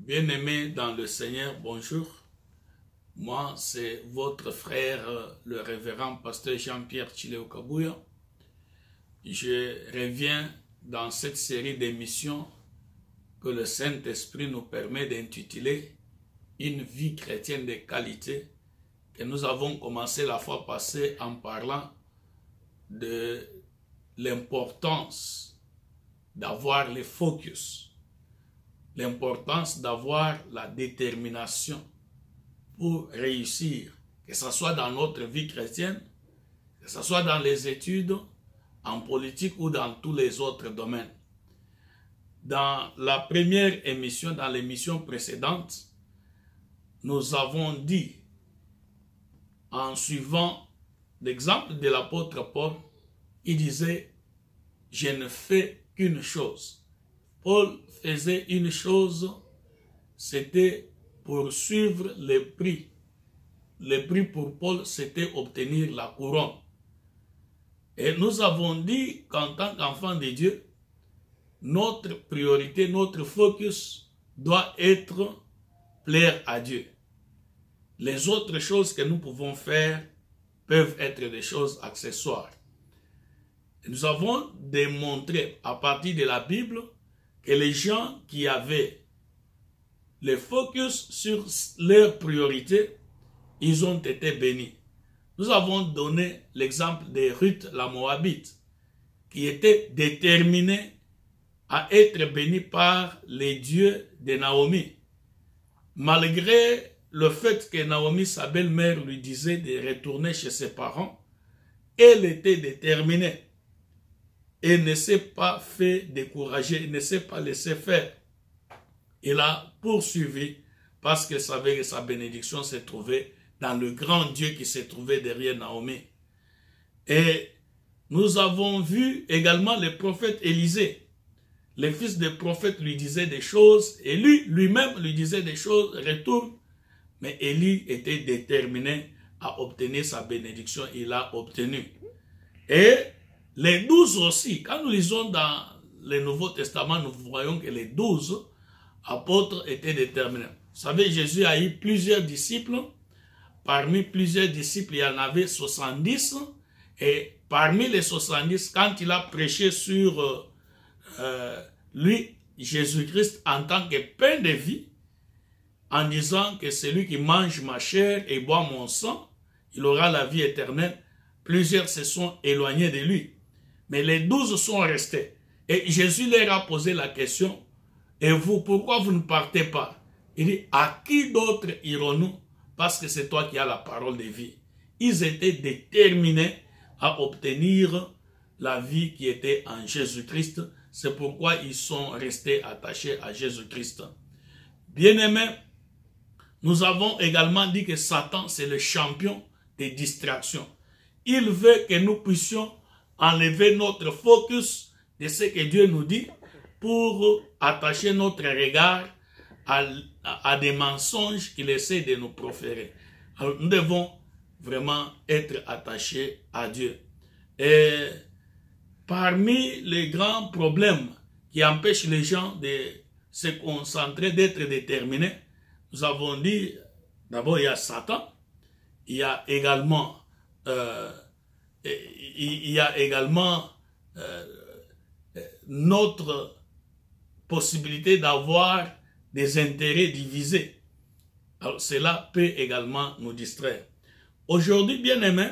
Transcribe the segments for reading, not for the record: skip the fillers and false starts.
Bien-aimés dans le Seigneur, bonjour. Moi, c'est votre frère, le révérend pasteur Jean-Pierre Chileo Kabouya. Je reviens dans cette série d'émissions que le Saint-Esprit nous permet d'intituler « Une vie chrétienne de qualité » que nous avons commencé la fois passée en parlant de l'importance d'avoir le focus, l'importance d'avoir la détermination pour réussir, que ce soit dans notre vie chrétienne, que ce soit dans les études, en politique ou dans tous les autres domaines. Dans la première émission, dans l'émission précédente, nous avons dit, en suivant l'exemple de l'apôtre Paul, il disait « Je ne fais qu'une chose ». Paul faisait une chose, c'était poursuivre les prix. Le prix pour Paul, c'était obtenir la couronne. Et nous avons dit qu'en tant qu'enfant de Dieu, notre priorité, notre focus doit être plaire à Dieu. Les autres choses que nous pouvons faire peuvent être des choses accessoires. Et nous avons démontré à partir de la Bible que les gens qui avaient le focus sur leurs priorités, ils ont été bénis. Nous avons donné l'exemple de Ruth la Moabite, qui était déterminée à être bénie par les dieux de Naomi. Malgré le fait que Naomi, sa belle-mère, lui disait de retourner chez ses parents, elle était déterminée. Elle ne s'est pas fait décourager, elle ne s'est pas laissé faire. Elle a poursuivi parce qu'elle savait que sa bénédiction se trouvait dans le grand Dieu qui se trouvait derrière Naomi. Et nous avons vu également le prophète Élisée. Le fils du prophète lui disait des choses et lui-même lui disait des choses, retourne. Mais Élie était déterminé à obtenir sa bénédiction, il l'a obtenu. Et les 12 aussi, quand nous lisons dans le Nouveau Testament, nous voyons que les 12 apôtres étaient déterminés. Vous savez, Jésus a eu plusieurs disciples. Parmi plusieurs disciples, il y en avait 70. Et parmi les 70, quand il a prêché sur lui, Jésus-Christ, en tant que pain de vie, en disant que celui qui mange ma chair et boit mon sang, il aura la vie éternelle, plusieurs se sont éloignés de lui. Mais les 12 sont restés. Et Jésus leur a posé la question, et vous, pourquoi vous ne partez pas? Il dit, à qui d'autre irons-nous? Parce que c'est toi qui as la parole de vie. Ils étaient déterminés à obtenir la vie qui était en Jésus-Christ. C'est pourquoi ils sont restés attachés à Jésus-Christ. Bien-aimés, nous avons également dit que Satan, c'est le champion des distractions. Il veut que nous puissions enlever notre focus de ce que Dieu nous dit pour attacher notre regard à des mensonges qu'il essaie de nous proférer. Alors, nous devons vraiment être attachés à Dieu. Et parmi les grands problèmes qui empêchent les gens de se concentrer, d'être déterminés, nous avons dit, d'abord il y a Satan, il y a également notre possibilité d'avoir des intérêts divisés. Alors cela peut également nous distraire. Aujourd'hui, bien-aimés,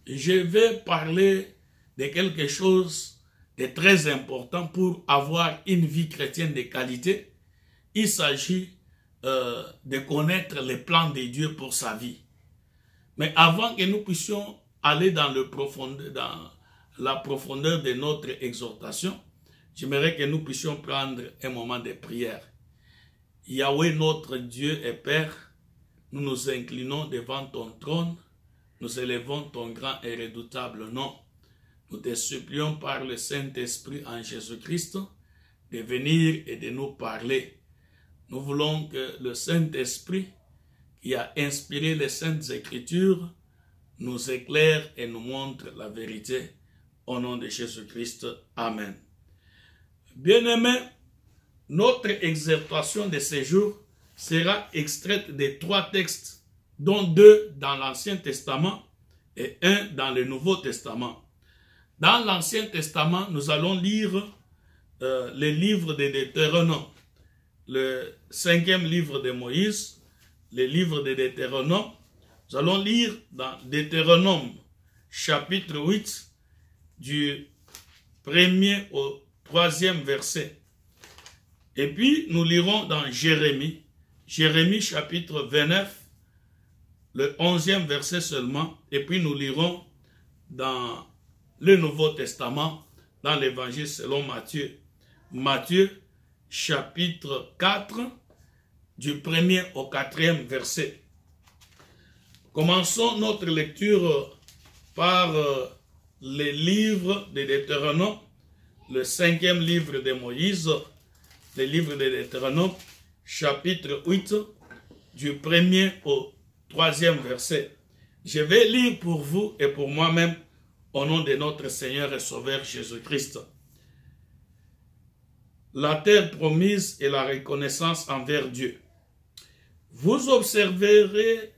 je vais parler de quelque chose de très important pour avoir une vie chrétienne de qualité. Il s'agit de connaître les plans de Dieu pour sa vie. Mais avant que nous puissions aller dans la profondeur de notre exhortation, j'aimerais que nous puissions prendre un moment de prière. Yahweh, notre Dieu et Père, nous nous inclinons devant ton trône, nous élevons ton grand et redoutable nom. Nous te supplions par le Saint-Esprit en Jésus-Christ de venir et de nous parler. Nous voulons que le Saint-Esprit, qui a inspiré les Saintes Écritures, nous éclaire et nous montre la vérité. Au nom de Jésus-Christ. Amen. Bien-aimés, Notre exhortation de ce jour sera extraite des 3 textes, dont 2 dans l'Ancien Testament et 1 dans le Nouveau Testament. Dans l'Ancien Testament, nous allons lire le livre de Deutéronome, le 5e livre de Moïse, le livre de Deutéronome. Nous allons lire dans Deutéronome, chapitre 8, du 1er au 3e verset. Et puis, nous lirons dans Jérémie, chapitre 29, le 11e verset seulement. Et puis, nous lirons dans le Nouveau Testament, dans l'Évangile selon Matthieu. Matthieu, chapitre 4, du 1er au 4e verset. Commençons notre lecture par le livre de Deutéronome, le 5e livre de Moïse, le livre de Deutéronome, chapitre 8, du 1er au 3e verset. Je vais lire pour vous et pour moi-même au nom de notre Seigneur et Sauveur Jésus-Christ. La terre promise et la reconnaissance envers Dieu. Vous observerez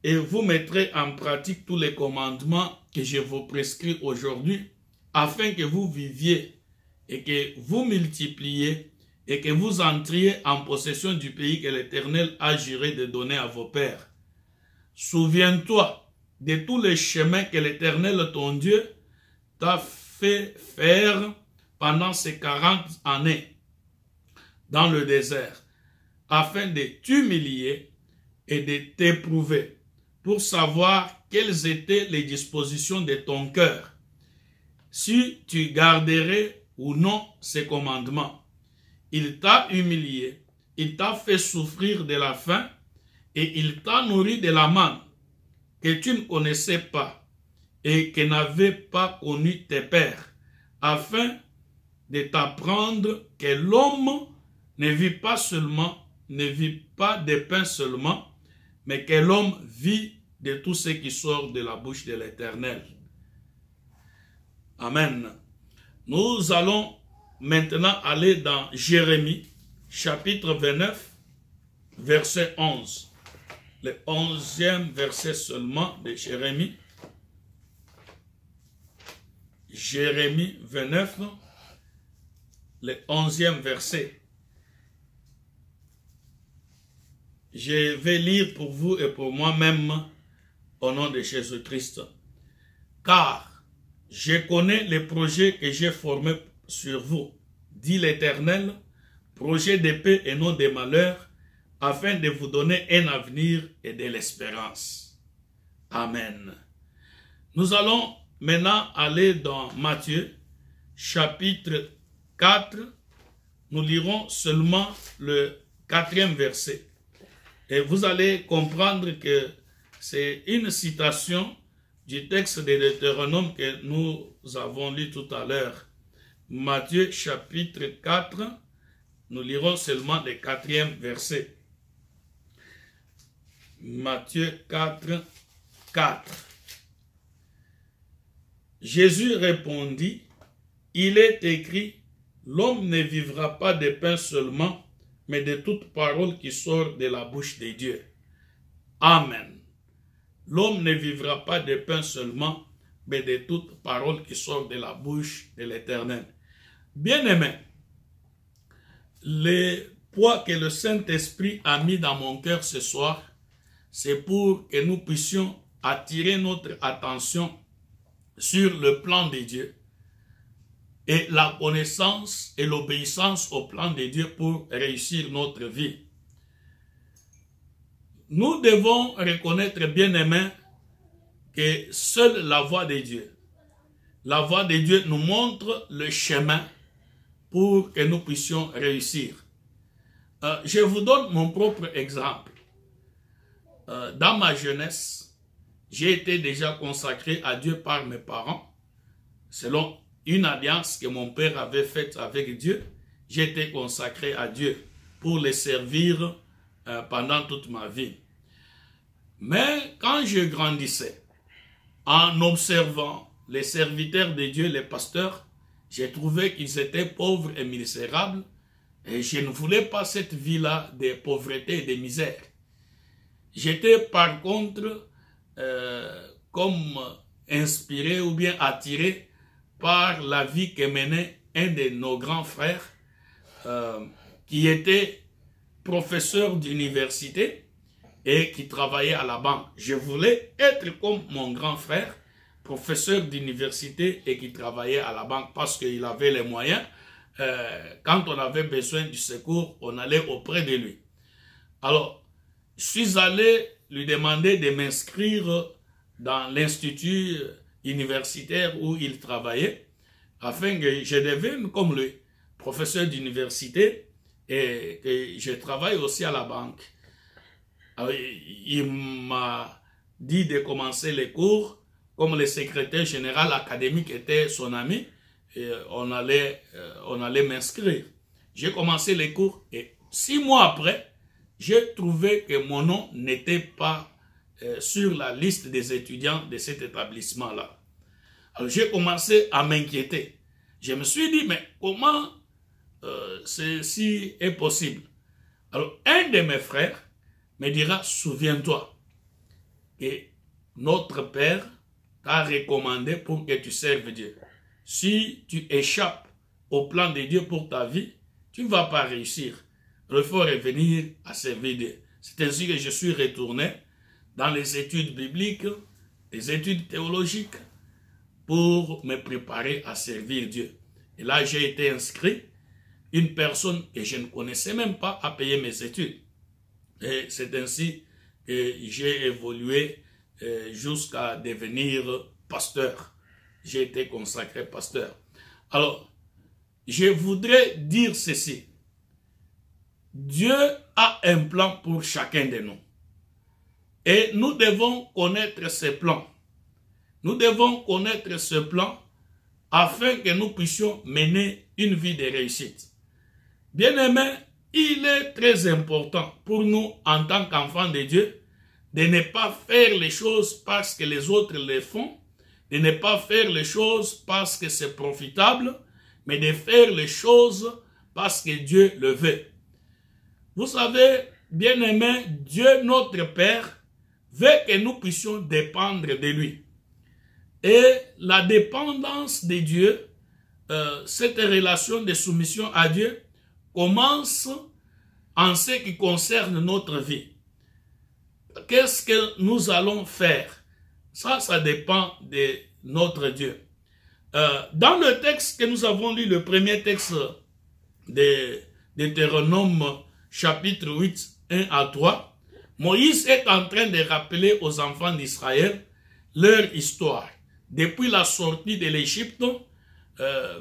et vous mettrez en pratique tous les commandements que je vous prescris aujourd'hui, afin que vous viviez et que vous multipliez et que vous entriez en possession du pays que l'Éternel a juré de donner à vos pères. Souviens-toi de tous les chemins que l'Éternel, ton Dieu, t'a fait faire pendant ces 40 années dans le désert, afin de t'humilier et de t'éprouver, pour savoir quelles étaient les dispositions de ton cœur, si tu garderais ou non ces commandements. Il t'a humilié, il t'a fait souffrir de la faim, et il t'a nourri de la manne, que tu ne connaissais pas, et que n'avaient pas connu tes pères, afin de t'apprendre que l'homme ne vit pas de pain seulement, mais que l'homme vit de tout ce qui sort de la bouche de l'Éternel. Amen. Nous allons maintenant aller dans Jérémie, chapitre 29, verset 11. Le 11e verset seulement de Jérémie. Jérémie 29, le 11e verset. Je vais lire pour vous et pour moi-même au nom de Jésus-Christ. Car je connais les projets que j'ai formés sur vous, dit l'Éternel, projets de paix et non de malheur, afin de vous donner un avenir et de l'espérance. Amen. Nous allons maintenant aller dans Matthieu, chapitre 4. Nous lirons seulement le 4e verset. Et vous allez comprendre que c'est une citation du texte de Deutéronome que nous avons lu tout à l'heure. Matthieu chapitre 4, nous lirons seulement le 4e verset. Matthieu 4, 4. Jésus répondit, « Il est écrit, l'homme ne vivra pas de pain seulement, mais de toute parole qui sort de la bouche de Dieu. » Amen. L'homme ne vivra pas de pain seulement, mais de toute parole qui sort de la bouche de l'Éternel. Bien-aimés, le poids que le Saint-Esprit a mis dans mon cœur ce soir, c'est pour que nous puissions attirer notre attention sur le plan de Dieu et la connaissance et l'obéissance au plan de Dieu pour réussir notre vie. Nous devons reconnaître, bien-aimés, que seule la voie de Dieu, nous montre le chemin pour que nous puissions réussir. Je vous donne mon propre exemple. Dans ma jeunesse, j'ai été déjà consacré à Dieu par mes parents. Selon une alliance que mon père avait faite avec Dieu, j'ai été consacré à Dieu pour le servir pendant toute ma vie. Mais quand je grandissais, en observant les serviteurs de Dieu, les pasteurs, j'ai trouvé qu'ils étaient pauvres et misérables. Et je ne voulais pas cette vie-là de pauvreté et de misère. J'étais par contre comme inspiré ou bien attiré par la vie que menait un de nos grands frères qui était professeur d'université et qui travaillait à la banque. Je voulais être comme mon grand frère, professeur d'université et qui travaillait à la banque parce qu'il avait les moyens. Quand on avait besoin du secours, on allait auprès de lui. Alors, je suis allé lui demander de m'inscrire dans l'institut universitaire où il travaillait, afin que je devienne comme lui, professeur d'université, et que je travaille aussi à la banque. Alors, il m'a dit de commencer les cours, comme le secrétaire général académique était son ami, et on allait m'inscrire. J'ai commencé les cours et 6 mois après, j'ai trouvé que mon nom n'était pas sur la liste des étudiants de cet établissement-là. Alors j'ai commencé à m'inquiéter. Je me suis dit, mais comment ceci est possible? Alors un de mes frères me dira, souviens-toi que notre Père t'a recommandé pour que tu serves Dieu. Si tu échappes au plan de Dieu pour ta vie, tu ne vas pas réussir. Il faut revenir à servir Dieu. C'est ainsi que je suis retourné dans les études bibliques, les études théologiques, pour me préparer à servir Dieu. Et là, j'ai été inscrit. Une personne que je ne connaissais même pas a payé mes études. Et c'est ainsi que j'ai évolué jusqu'à devenir pasteur. J'ai été consacré pasteur. Alors, je voudrais dire ceci. Dieu a un plan pour chacun de nous. Et nous devons connaître ce plan. Nous devons connaître ce plan afin que nous puissions mener une vie de réussite. Bien-aimés, il est très important pour nous en tant qu'enfants de Dieu de ne pas faire les choses parce que les autres les font, de ne pas faire les choses parce que c'est profitable, mais de faire les choses parce que Dieu le veut. Vous savez, bien-aimés, Dieu notre Père veut que nous puissions dépendre de lui. Et la dépendance de Dieu, cette relation de soumission à Dieu, commence en ce qui concerne notre vie. Qu'est-ce que nous allons faire? Ça dépend de notre Dieu. Dans le texte que nous avons lu, le premier texte de Deutéronome, chapitre 8, 1 à 3, Moïse est en train de rappeler aux enfants d'Israël leur histoire. Depuis la sortie de l'Égypte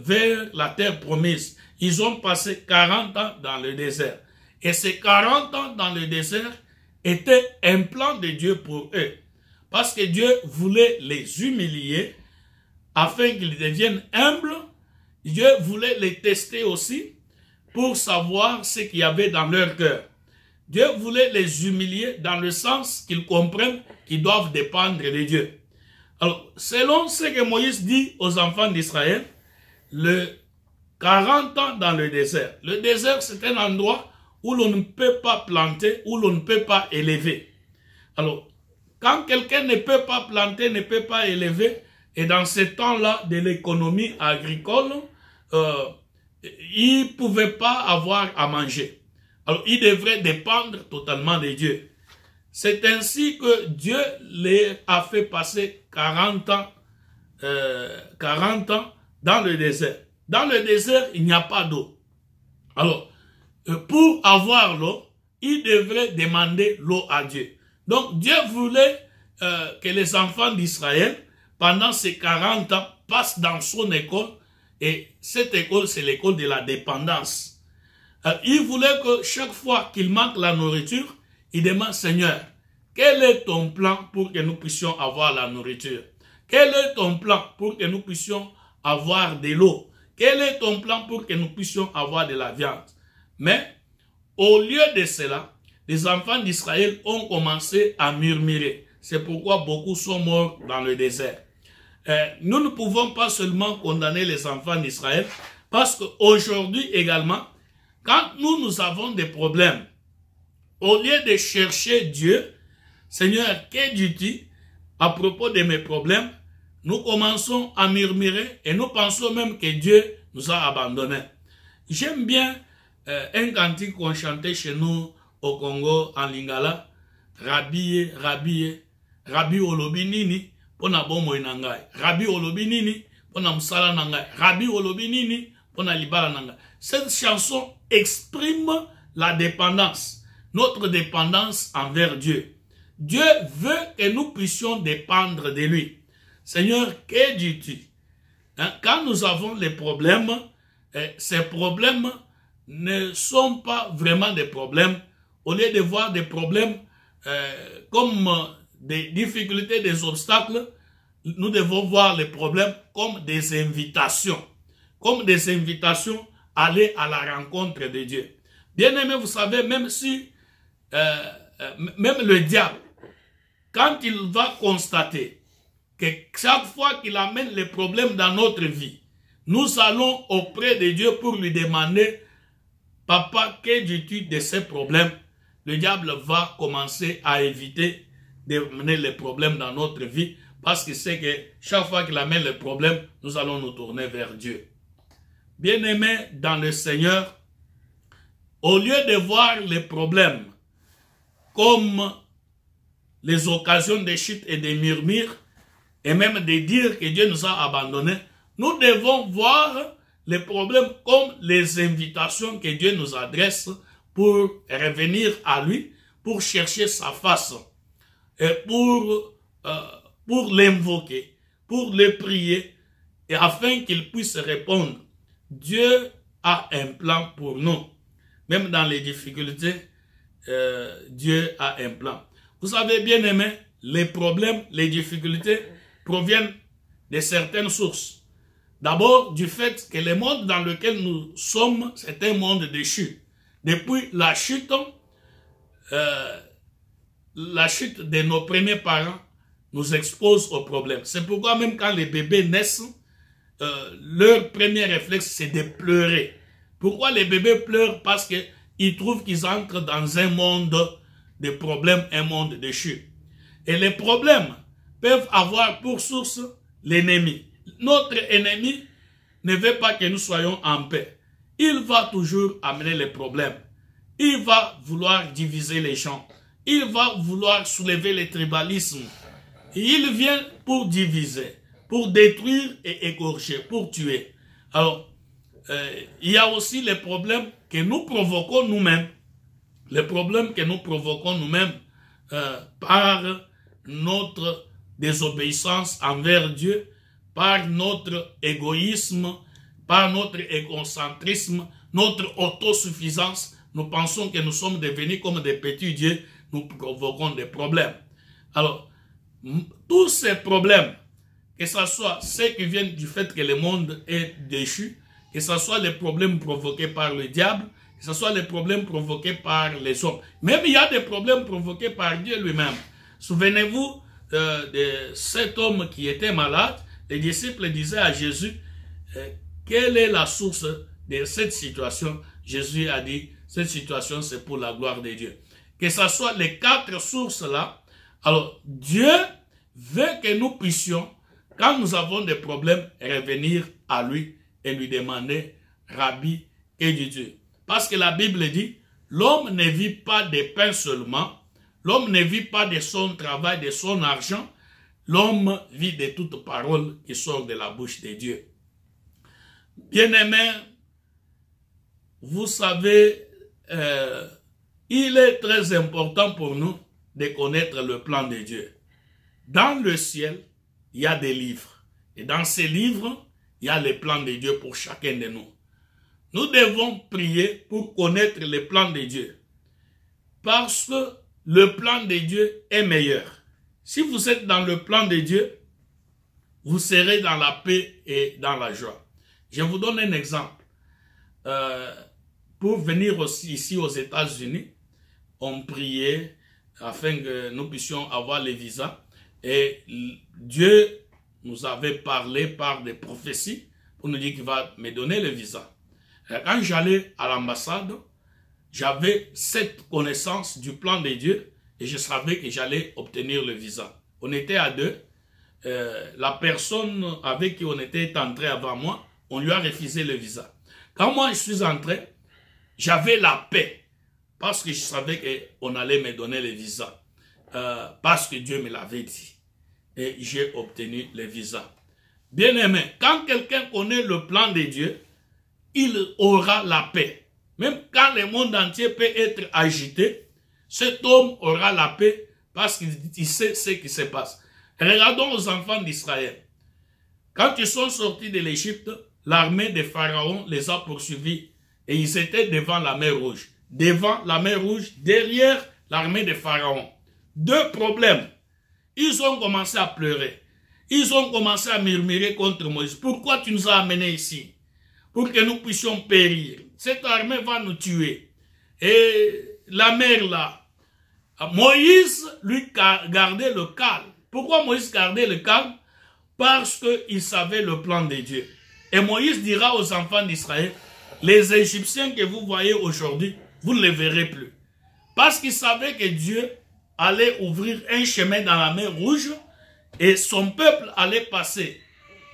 vers la terre promise, ils ont passé 40 ans dans le désert. Et ces 40 ans dans le désert étaient un plan de Dieu pour eux. Parce que Dieu voulait les humilier afin qu'ils deviennent humbles. Dieu voulait les tester aussi pour savoir ce qu'il y avait dans leur cœur. Dieu voulait les humilier dans le sens qu'ils comprennent qu'ils doivent dépendre de Dieu. Alors, selon ce que Moïse dit aux enfants d'Israël, le 40 ans dans le désert. Le désert, c'est un endroit où l'on ne peut pas planter, où l'on ne peut pas élever. Alors, quand quelqu'un ne peut pas planter, ne peut pas élever, et dans ce temps-là de l'économie agricole, il ne pouvait pas avoir à manger. Alors, il devrait dépendre totalement de Dieu. C'est ainsi que Dieu les a fait passer 40 ans dans le désert. Dans le désert, il n'y a pas d'eau. Alors, pour avoir l'eau, il devrait demander l'eau à Dieu. Donc, Dieu voulait que les enfants d'Israël, pendant ces 40 ans, passent dans son école. Et cette école, c'est l'école de la dépendance. Il voulait que chaque fois qu'il manque la nourriture, il demande, Seigneur, quel est ton plan pour que nous puissions avoir la nourriture? Quel est ton plan pour que nous puissions avoir de l'eau? Quel est ton plan pour que nous puissions avoir de la viande? Mais, au lieu de cela, les enfants d'Israël ont commencé à murmurer. C'est pourquoi beaucoup sont morts dans le désert. Nous ne pouvons pas seulement condamner les enfants d'Israël, parce qu'aujourd'hui également, quand nous avons des problèmes, au lieu de chercher Dieu, Seigneur, que dis-tu à propos de mes problèmes? Nous commençons à murmurer et nous pensons même que Dieu nous a abandonnés. J'aime bien un cantique qu'on chantait chez nous au Congo, en Lingala. Rabi, Rabi, Rabi olobi nini, pona bomo inangai. Rabi olobi nini, pona msala nangai. Rabi olobi nini, pona libala nangai. Cette chanson exprime la dépendance, notre dépendance envers Dieu. Dieu veut que nous puissions dépendre de lui. Seigneur, que dis-tu? Quand nous avons les problèmes, ces problèmes ne sont pas vraiment des problèmes. Au lieu de voir des problèmes comme des difficultés, des obstacles, nous devons voir les problèmes comme des invitations. Comme des invitations à aller à la rencontre de Dieu. Bien aimé, vous savez, même si, même le diable, quand il va constater que chaque fois qu'il amène les problèmes dans notre vie, nous allons auprès de Dieu pour lui demander, Papa, que dis-tu de ces problèmes? Le diable va commencer à éviter de mener les problèmes dans notre vie parce qu'il sait que chaque fois qu'il amène les problèmes, nous allons nous tourner vers Dieu. Bien-aimés dans le Seigneur, au lieu de voir les problèmes comme les occasions de chute et de murmures, et même de dire que Dieu nous a abandonnés, nous devons voir les problèmes comme les invitations que Dieu nous adresse pour revenir à lui, pour chercher sa face, et pour l'invoquer, pour le prier, et afin qu'il puisse répondre. Dieu a un plan pour nous. Même dans les difficultés, Dieu a un plan. Vous savez, bien aimé, les problèmes, les difficultés proviennent de certaines sources. D'abord, du fait que le monde dans lequel nous sommes, c'est un monde de chute. Depuis la chute de nos premiers parents nous expose aux problèmes. C'est pourquoi même quand les bébés naissent, leur premier réflexe, c'est de pleurer. Pourquoi les bébés pleurent? Parce qu'ils trouvent qu'ils entrent dans un monde de problèmes, un monde de chute. Et les problèmes peuvent avoir pour source l'ennemi. Notre ennemi ne veut pas que nous soyons en paix. Il va toujours amener les problèmes. Il va vouloir diviser les gens. Il va vouloir soulever le tribalisme. Il vient pour diviser, pour détruire et égorger, pour tuer. Alors, il y a aussi les problèmes que nous provoquons nous-mêmes. Les problèmes que nous provoquons nous-mêmes par notre désobéissance envers Dieu, par notre égoïsme, par notre égocentrisme, notre autosuffisance. Nous pensons que nous sommes devenus comme des petits dieux, nous provoquons des problèmes. Alors, tous ces problèmes, que ce soit ceux qui viennent du fait que le monde est déchu, que ce soit les problèmes provoqués par le diable, que ce soit les problèmes provoqués par les hommes. Même il y a des problèmes provoqués par Dieu lui-même. Souvenez-vous de cet homme qui était malade. Les disciples disaient à Jésus, quelle est la source de cette situation? Jésus a dit, cette situation c'est pour la gloire de Dieu. Que ce soit les 4 sources-là, alors Dieu veut que nous puissions, quand nous avons des problèmes, revenir à lui et lui demander, Rabbi, que dis-tu? Parce que la Bible dit, l'homme ne vit pas de pain seulement, l'homme ne vit pas de son travail, de son argent, l'homme vit de toute parole qui sort de la bouche de Dieu. Bien-aimés, vous savez, il est très important pour nous de connaître le plan de Dieu. Dans le ciel, il y a des livres. Et dans ces livres, il y a les plans de Dieu pour chacun de nous. Nous devons prier pour connaître les plans de Dieu. Parce que le plan de Dieu est meilleur. Si vous êtes dans le plan de Dieu, vous serez dans la paix et dans la joie. Je vous donne un exemple. Pour venir aussi ici aux États-Unis, on priait afin que nous puissions avoir les visas. Et Dieu nous avait parlé par des prophéties pour nous dire qu'il va me donner le visa. Quand j'allais à l'ambassade, j'avais cette connaissance du plan de Dieu et je savais que j'allais obtenir le visa. On était à deux. La personne avec qui on était entré avant moi, on lui a refusé le visa. Quand moi je suis entré, j'avais la paix parce que je savais qu'on allait me donner le visa. Parce que Dieu me l'avait dit. Et j'ai obtenu le visa. Bien aimé, quand quelqu'un connaît le plan de Dieu, il aura la paix. Même quand le monde entier peut être agité, cet homme aura la paix parce qu'il sait ce qui se passe. Regardons aux enfants d'Israël. Quand ils sont sortis de l'Égypte, l'armée de Pharaon les a poursuivis et ils étaient devant la mer Rouge. Devant la mer Rouge, derrière l'armée de Pharaon. Deux problèmes. Ils ont commencé à pleurer. Ils ont commencé à murmurer contre Moïse. Pourquoi tu nous as amenés ici? Pour que nous puissions périr. Cette armée va nous tuer. Et la mer là, Moïse lui gardait le calme. Pourquoi Moïse gardait le calme? Parce qu'il savait le plan de Dieu. Et Moïse dira aux enfants d'Israël, les Égyptiens que vous voyez aujourd'hui, vous ne les verrez plus. Parce qu'il savait que Dieu allait ouvrir un chemin dans la mer Rouge et son peuple allait passer.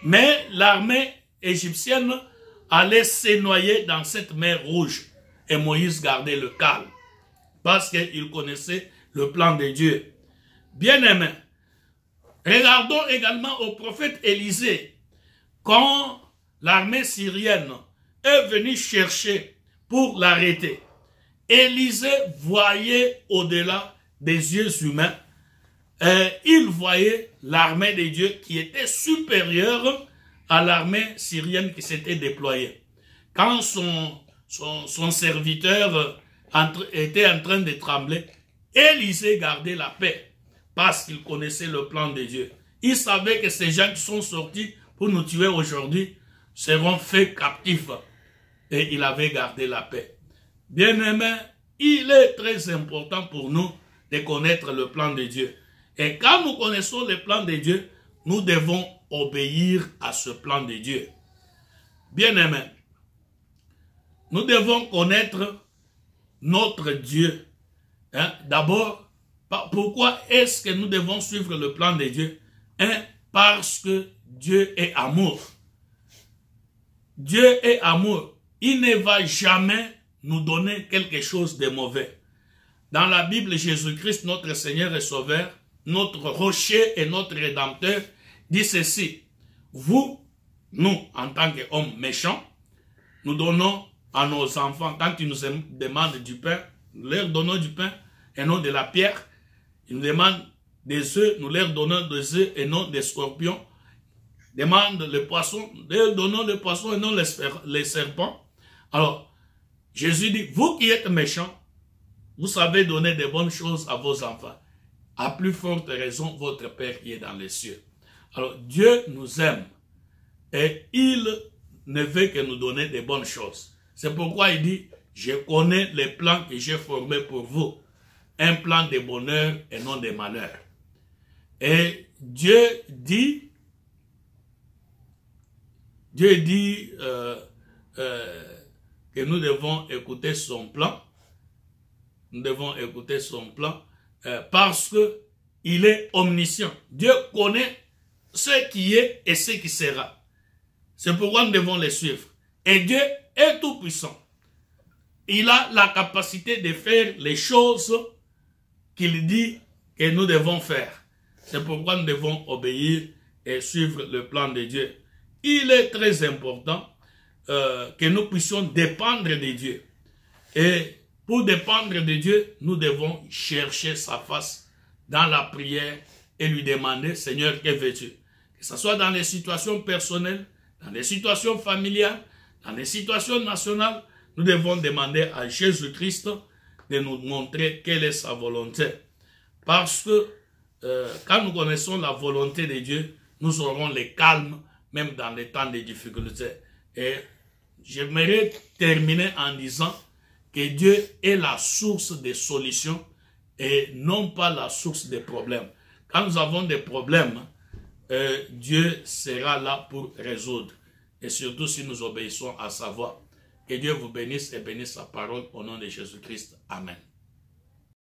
Mais l'armée égyptienne allait se noyer dans cette mer Rouge. Et Moïse gardait le calme. Parce qu'il connaissait le plan de Dieu. Bien-aimés, regardons également au prophète Élisée. Quand l'armée syrienne est venue chercher pour l'arrêter, Élisée voyait au-delà des yeux humains, il voyait l'armée de Dieu qui était supérieure à l'armée syrienne qui s'était déployée. Quand son serviteur était en train de trembler, Élisée gardait la paix parce qu'il connaissait le plan de Dieu. Il savait que ces gens qui sont sortis pour nous tuer aujourd'hui seront faits captifs. Et il avait gardé la paix. Bien-aimés, il est très important pour nous de connaître le plan de Dieu. Et quand nous connaissons le plan de Dieu, nous devons obéir à ce plan de Dieu. Bien-aimés, nous devons connaître notre Dieu. D'abord, pourquoi est-ce que nous devons suivre le plan de Dieu? Parce que Dieu est amour. Dieu est amour. Il ne va jamais nous donner quelque chose de mauvais. Dans la Bible, Jésus-Christ, notre Seigneur et Sauveur, notre rocher et notre rédempteur, dit ceci. Vous, nous, en tant qu'hommes méchants, nous donnons à nos enfants, quand ils nous demandent du pain, nous leur donnons du pain et non de la pierre. Ils nous demandent des œufs, nous leur donnons des œufs et non des scorpions. Ils demandent le poisson, nous leur donnons le poisson et non les serpents. Alors, Jésus dit, vous qui êtes méchants, vous savez donner de bonnes choses à vos enfants. À plus forte raison, votre Père qui est dans les cieux. Alors, Dieu nous aime et il ne veut que nous donner de bonnes choses. C'est pourquoi il dit, je connais les plans que j'ai formés pour vous. Un plan de bonheur et non de malheur. Et Dieu dit que nous devons écouter son plan. Nous devons écouter son plan parce que il est omniscient. Dieu connaît ce qui est et ce qui sera. C'est pourquoi nous devons le suivre. Et Dieu est tout puissant. Il a la capacité de faire les choses qu'il dit que nous devons faire. C'est pourquoi nous devons obéir et suivre le plan de Dieu. Il est très important que nous puissions dépendre de Dieu. Et pour dépendre de Dieu, nous devons chercher sa face dans la prière et lui demander, Seigneur, que veux-tu? Que ce soit dans les situations personnelles, dans les situations familiales, dans les situations nationales, nous devons demander à Jésus-Christ de nous montrer quelle est sa volonté. Parce que quand nous connaissons la volonté de Dieu, nous aurons le calme, même dans les temps de difficultés. Et j'aimerais terminer en disant que Dieu est la source des solutions et non pas la source des problèmes. Quand nous avons des problèmes, Dieu sera là pour résoudre. Et surtout si nous obéissons à sa voix. Que Que Dieu vous bénisse et bénisse sa parole au nom de Jésus-Christ. Amen.